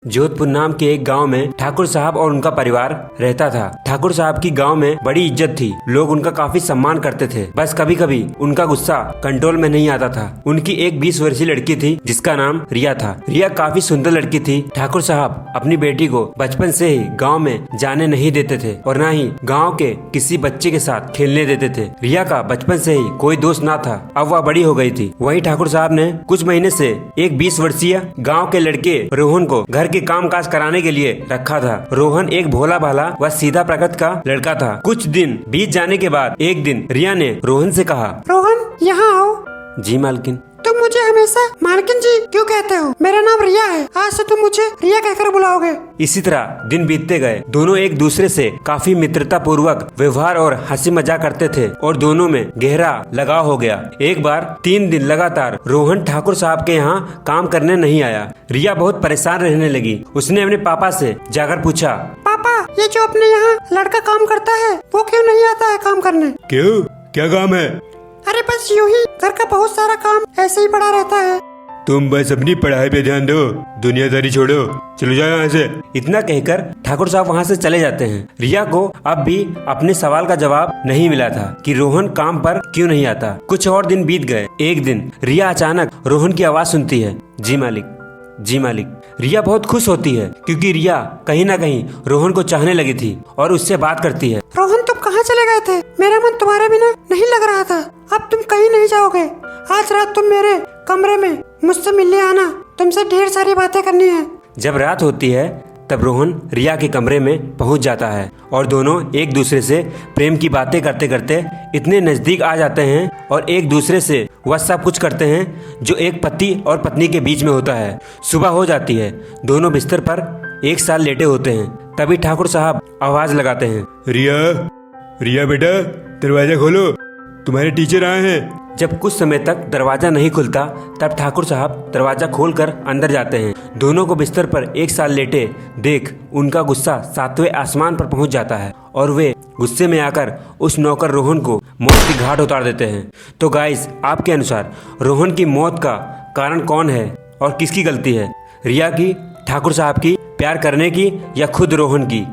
जोधपुर नाम के एक गांव में ठाकुर साहब और उनका परिवार रहता था। ठाकुर साहब की गांव में बड़ी इज्जत थी। लोग उनका काफी सम्मान करते थे। बस कभी कभी उनका गुस्सा कंट्रोल में नहीं आता था। उनकी एक 20 वर्षीय लड़की थी जिसका नाम रिया था। रिया काफी सुंदर लड़की थी। ठाकुर साहब अपनी बेटी को बचपन से ही गाँव में जाने नहीं देते थे और न ही गाँव के किसी बच्चे के साथ खेलने देते थे। रिया का बचपन से ही कोई दोस्त ना था। अब वह बड़ी हो गई थी। वही ठाकुर साहब ने कुछ महीने से एक 20 वर्षीय गाँव के लड़के रोहन को घर के काम काज कराने के लिए रखा था। रोहन एक भोला भाला व सीधा प्रकृति का लड़का था। कुछ दिन बीत जाने के बाद एक दिन रिया ने रोहन से कहा, रोहन यहाँ आओ। जी मालकिन। तुम मुझे हमेशा मालकिन जी क्यों कहते हो? मेरा नाम रिया है। आज से तुम मुझे रिया कहकर बुलाओगे। इसी तरह दिन बीतते गए। दोनों एक दूसरे से काफी मित्रता पूर्वक व्यवहार और हंसी मजाक करते थे और दोनों में गहरा लगाव हो गया। एक बार 3 दिन लगातार रोहन ठाकुर साहब के यहाँ काम करने नहीं आया। रिया बहुत परेशान रहने लगी। उसने अपने पापा से जाकर पूछा, पापा, ये जो अपने यहाँ लड़का काम करता है वो क्यों नहीं आता है काम करने? क्यों, क्या काम है? अरे बस यूं ही, घर का बहुत सारा काम ऐसे ही पड़ा रहता है। तुम बस अपनी पढ़ाई पे ध्यान दो, दुनियादारी छोड़ो, चलो जाओ यहाँ से। इतना कहकर ठाकुर साहब वहाँ से चले जाते हैं। रिया को अब भी अपने सवाल का जवाब नहीं मिला था कि रोहन काम पर क्यों नहीं आता। कुछ और दिन बीत गए। एक दिन रिया अचानक रोहन की आवाज सुनती है, जी मालिक, जी मालिक। रिया बहुत खुश होती है क्योंकि रिया कहीं ना कहीं रोहन को चाहने लगी थी और उससे बात करती है। रोहन, तुम कहाँ चले गए थे? मेरा मन तुम्हारे बिना नहीं लग रहा था। अब तुम कहीं नहीं जाओगे। आज रात तुम मेरे कमरे में मुझसे मिलने आना। तुमसे ढेर सारी बातें करनी है। जब रात होती है तब रोहन रिया के कमरे में पहुंच जाता है और दोनों एक दूसरे से प्रेम की बातें करते करते इतने नजदीक आ जाते हैं और एक दूसरे से वह सब कुछ करते हैं जो एक पति और पत्नी के बीच में होता है। सुबह हो जाती है। दोनों बिस्तर पर एक साथ लेटे होते हैं। तभी ठाकुर साहब आवाज लगाते हैं, रिया, रिया बेटा, दरवाजा खोलो, तुम्हारे टीचर आए हैं। जब कुछ समय तक दरवाजा नहीं खुलता तब ठाकुर साहब दरवाजा खोलकर अंदर जाते हैं। दोनों को बिस्तर पर एक साथ लेटे देख उनका गुस्सा 7वें आसमान पर पहुंच जाता है और वे गुस्से में आकर उस नौकर रोहन को मौत की घाट उतार देते हैं। तो गाइस, आपके अनुसार रोहन की मौत का कारण कौन है और किसकी गलती है? रिया की, ठाकुर साहब की, प्यार करने की या खुद रोहन की?